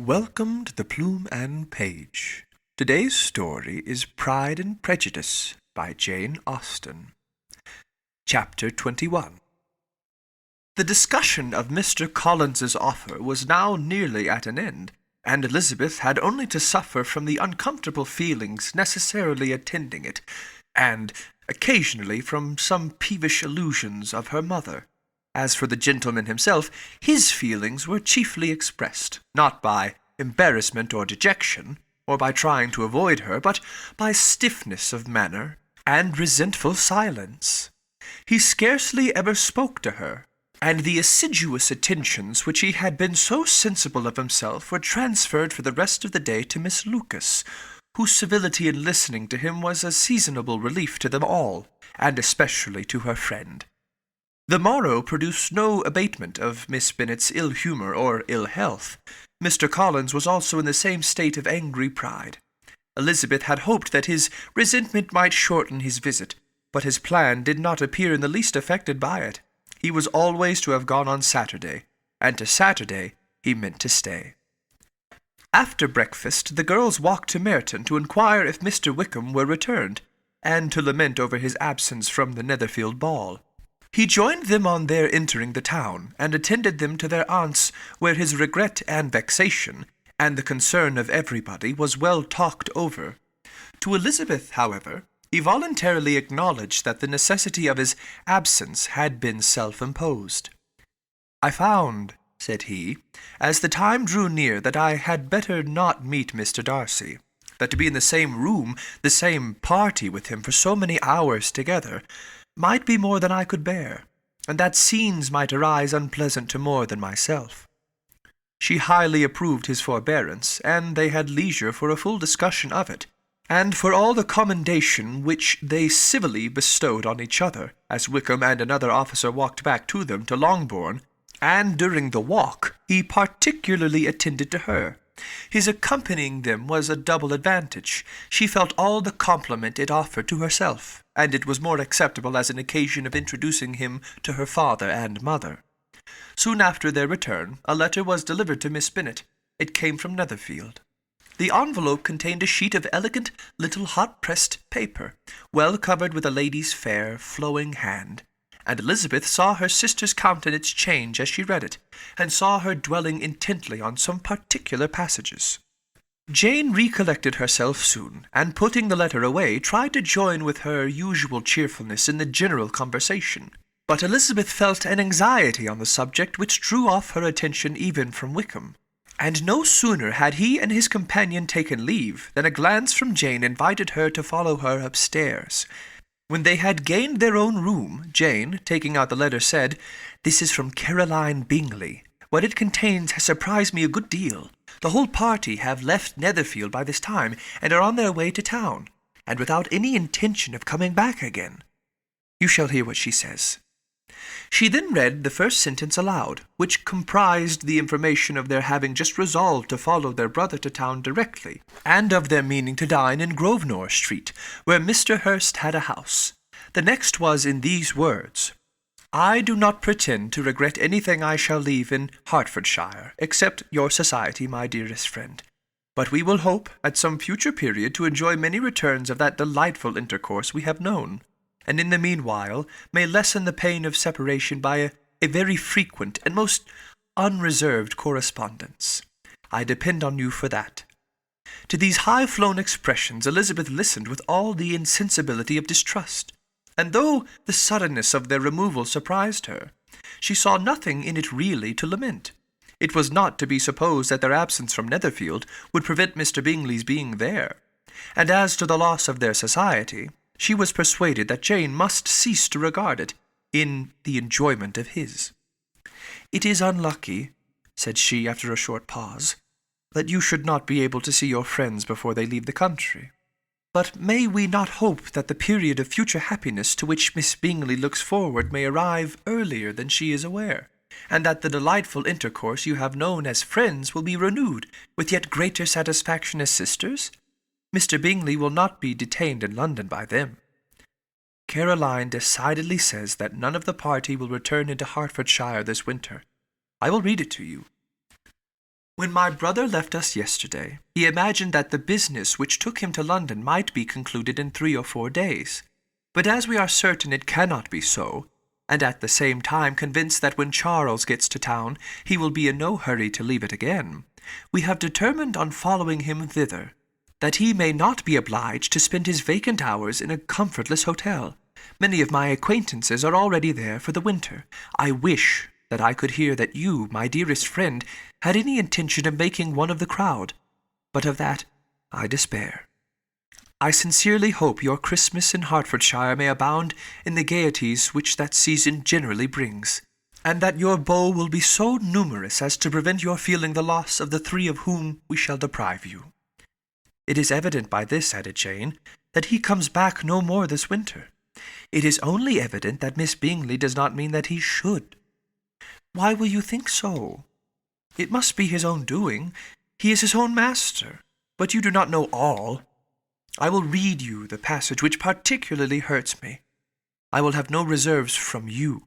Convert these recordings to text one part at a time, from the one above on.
Welcome to the Plume and Page. Today's story is Pride and Prejudice by Jane Austen. Chapter 21. The discussion of Mr. Collins's offer was now nearly at an end, and Elizabeth had only to suffer from the uncomfortable feelings necessarily attending it, and occasionally from some peevish allusions of her mother. As for the gentleman himself, his feelings were chiefly expressed, not by embarrassment or dejection, or by trying to avoid her, but by stiffness of manner and resentful silence. He scarcely ever spoke to her, and the assiduous attentions which he had been so sensible of himself were transferred for the rest of the day to Miss Lucas, whose civility in listening to him was a seasonable relief to them all, and especially to her friend. The morrow produced no abatement of Miss Bennet's ill humour or ill health. Mr. Collins was also in the same state of angry pride. Elizabeth had hoped that his resentment might shorten his visit, but his plan did not appear in the least affected by it. He was always to have gone on Saturday, and to Saturday he meant to stay. After breakfast, the girls walked to Merton to inquire if Mr. Wickham were returned, and to lament over his absence from the Netherfield ball. He joined them on their entering the town, and attended them to their aunt's, where his regret and vexation, and the concern of everybody, was well talked over. To Elizabeth, however, he voluntarily acknowledged that the necessity of his absence had been self-imposed. "I found," said he, "as the time drew near, that I had better not meet Mr. Darcy, that to be in the same room, the same party with him for so many hours together, might be more than I could bear, and that scenes might arise unpleasant to more than myself." She highly approved his forbearance, and they had leisure for a full discussion of it, and for all the commendation which they civilly bestowed on each other, as Wickham and another officer walked back to them to Longbourn, and during the walk he particularly attended to her. His accompanying them was a double advantage. She felt all the compliment it offered to herself, and it was more acceptable as an occasion of introducing him to her father and mother. Soon after their return, a letter was delivered to Miss Bennet. It came from Netherfield. The envelope contained a sheet of elegant little hot-pressed paper, well covered with a lady's fair, flowing hand, and Elizabeth saw her sister's countenance change as she read it, and saw her dwelling intently on some particular passages. Jane recollected herself soon, and putting the letter away, tried to join with her usual cheerfulness in the general conversation. But Elizabeth felt an anxiety on the subject which drew off her attention even from Wickham, and no sooner had he and his companion taken leave than a glance from Jane invited her to follow her upstairs. When they had gained their own room, Jane, taking out the letter, said, "This is from Caroline Bingley. What it contains has surprised me a good deal. The whole party have left Netherfield by this time, and are on their way to town, and without any intention of coming back again. You shall hear what she says." She then read the first sentence aloud, which comprised the information of their having just resolved to follow their brother to town directly, and of their meaning to dine in Grosvenor Street, where Mr. Hurst had a house. The next was in these words: "I do not pretend to regret anything I shall leave in Hertfordshire, except your society, my dearest friend. But we will hope, at some future period, to enjoy many returns of that delightful intercourse we have known, and in the meanwhile may lessen the pain of separation by a very frequent and most unreserved correspondence. I depend on you for that." To these high-flown expressions Elizabeth listened with all the insensibility of distrust, and though the suddenness of their removal surprised her, she saw nothing in it really to lament. It was not to be supposed that their absence from Netherfield would prevent Mr. Bingley's being there, and as to the loss of their society, she was persuaded that Jane must cease to regard it in the enjoyment of his. "It is unlucky," said she after a short pause, "that you should not be able to see your friends before they leave the country. But may we not hope that the period of future happiness to which Miss Bingley looks forward may arrive earlier than she is aware, and that the delightful intercourse you have known as friends will be renewed with yet greater satisfaction as sisters? Mr. Bingley will not be detained in London by them. Caroline decidedly says that none of the party will return into Hertfordshire this winter. I will read it to you. When my brother left us yesterday, he imagined that the business which took him to London might be concluded in 3 or 4 days. But as we are certain it cannot be so, and at the same time convinced that when Charles gets to town he will be in no hurry to leave it again, we have determined on following him thither, that he may not be obliged to spend his vacant hours in a comfortless hotel. Many of my acquaintances are already there for the winter. I wish that I could hear that you, my dearest friend, had any intention of making one of the crowd, but of that I despair. I sincerely hope your Christmas in Hertfordshire may abound in the gaieties which that season generally brings, and that your beaux will be so numerous as to prevent your feeling the loss of the 3 of whom we shall deprive you. It is evident by this, added Jane, that he comes back no more this winter. It is only evident that Miss Bingley does not mean that he should. Why will you think so? It must be his own doing. He is his own master. But you do not know all. I will read you the passage which particularly hurts me. I will have no reserves from you.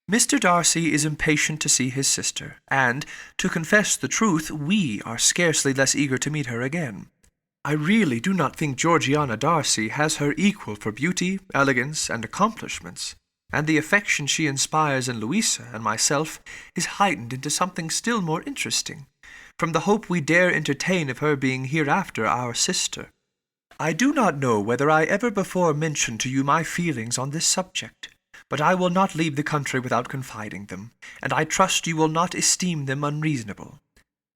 Mr. Darcy is impatient to see his sister, and, to confess the truth, we are scarcely less eager to meet her again. I really do not think Georgiana Darcy has her equal for beauty, elegance, and accomplishments, and the affection she inspires in Louisa and myself is heightened into something still more interesting, from the hope we dare entertain of her being hereafter our sister. I do not know whether I ever before mentioned to you my feelings on this subject, but I will not leave the country without confiding them, and I trust you will not esteem them unreasonable.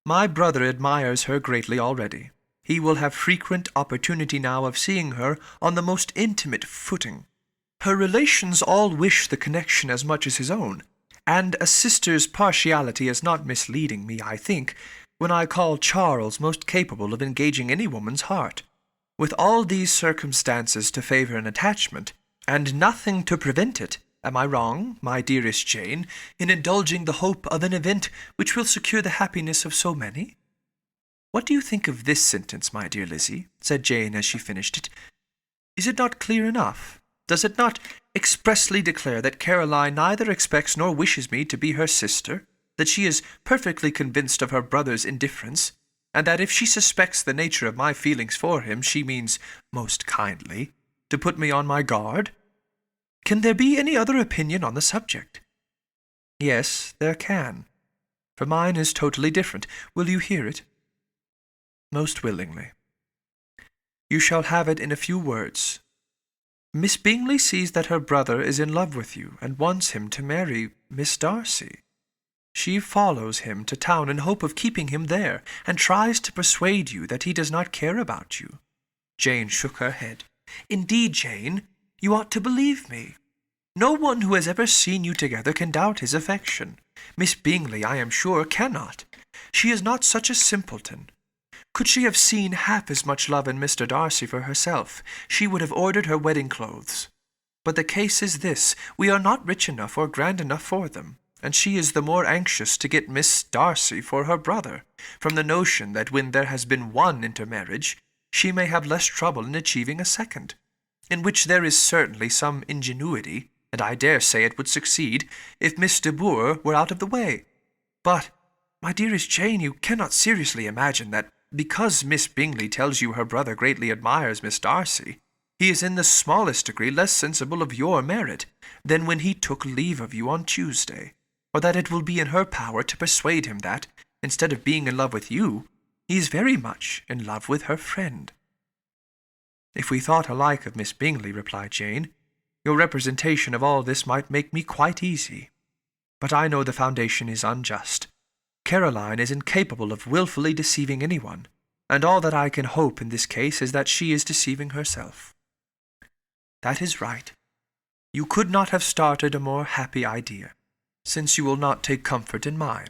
My brother admires her greatly already. He will have frequent opportunity now of seeing her on the most intimate footing. Her relations all wish the connection as much as his own, and a sister's partiality is not misleading me, I think, when I call Charles most capable of engaging any woman's heart. With all these circumstances to favour an attachment, and nothing to prevent it, am I wrong, my dearest Jane, in indulging the hope of an event which will secure the happiness of so many? What do you think of this sentence, my dear Lizzie? Said Jane as she finished it. Is it not clear enough? Does it not expressly declare that Caroline neither expects nor wishes me to be her sister, that she is perfectly convinced of her brother's indifference, and that if she suspects the nature of my feelings for him, she means, most kindly, to put me on my guard? Can there be any other opinion on the subject? Yes, there can, for mine is totally different. Will you hear it? Most willingly. You shall have it in a few words. Miss Bingley sees that her brother is in love with you, and wants him to marry Miss Darcy. She follows him to town in hope of keeping him there, and tries to persuade you that he does not care about you. Jane shook her head. Indeed, Jane, you ought to believe me. No one who has ever seen you together can doubt his affection. Miss Bingley, I am sure, cannot. She is not such a simpleton. Could she have seen half as much love in Mr. Darcy for herself, she would have ordered her wedding clothes. But the case is this, we are not rich enough or grand enough for them, and she is the more anxious to get Miss Darcy for her brother, from the notion that when there has been one intermarriage, she may have less trouble in achieving a second, in which there is certainly some ingenuity, and I dare say it would succeed if Miss de Bourgh were out of the way. But, my dearest Jane, you cannot seriously imagine that because Miss Bingley tells you her brother greatly admires Miss Darcy, he is in the smallest degree less sensible of your merit than when he took leave of you on Tuesday, or that it will be in her power to persuade him that, instead of being in love with you, he is very much in love with her friend. If we thought alike of Miss Bingley, replied Jane, your representation of all this might make me quite easy. But I know the foundation is unjust. Caroline is incapable of wilfully deceiving anyone, and all that I can hope in this case is that she is deceiving herself. That is right. You could not have started a more happy idea, since you will not take comfort in mine.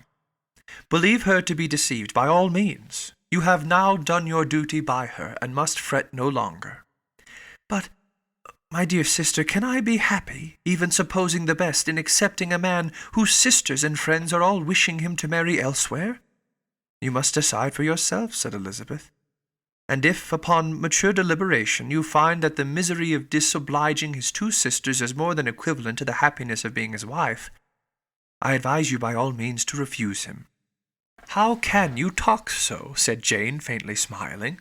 Believe her to be deceived by all means. You have now done your duty by her, and must fret no longer. But, my dear sister, can I be happy, even supposing the best, in accepting a man whose sisters and friends are all wishing him to marry elsewhere? You must decide for yourself, said Elizabeth. And if, upon mature deliberation, you find that the misery of disobliging his 2 sisters is more than equivalent to the happiness of being his wife, I advise you by all means to refuse him. "How can you talk so?" said Jane, faintly smiling.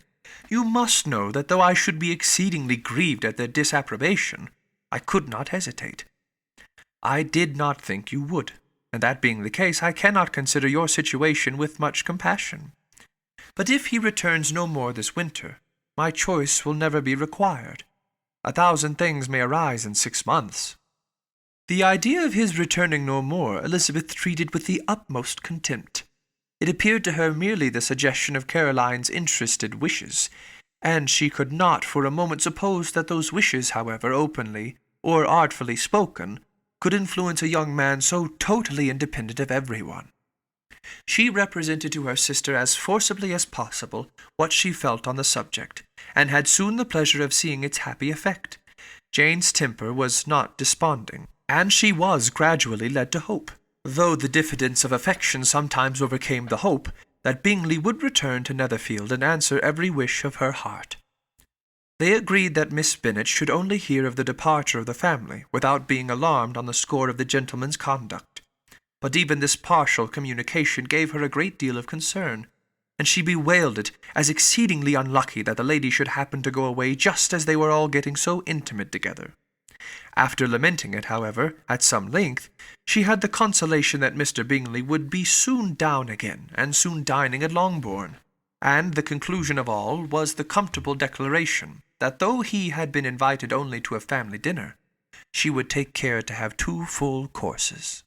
"You must know that though I should be exceedingly grieved at their disapprobation, I could not hesitate. I did not think you would, and that being the case, I cannot consider your situation with much compassion. But if he returns no more this winter, my choice will never be required. 1,000 things may arise in 6 months." The idea of his returning no more Elizabeth treated with the utmost contempt. It appeared to her merely the suggestion of Caroline's interested wishes, and she could not for a moment suppose that those wishes, however openly or artfully spoken, could influence a young man so totally independent of everyone. She represented to her sister as forcibly as possible what she felt on the subject, and had soon the pleasure of seeing its happy effect. Jane's temper was not desponding, and she was gradually led to hope, though the diffidence of affection sometimes overcame the hope, that Bingley would return to Netherfield and answer every wish of her heart. They agreed that Miss Bennet should only hear of the departure of the family, without being alarmed on the score of the gentleman's conduct. But even this partial communication gave her a great deal of concern, and she bewailed it as exceedingly unlucky that the lady should happen to go away just as they were all getting so intimate together. After lamenting it, however, at some length, she had the consolation that Mr. Bingley would be soon down again, and soon dining at Longbourn, and the conclusion of all was the comfortable declaration that though he had been invited only to a family dinner, she would take care to have 2 full courses.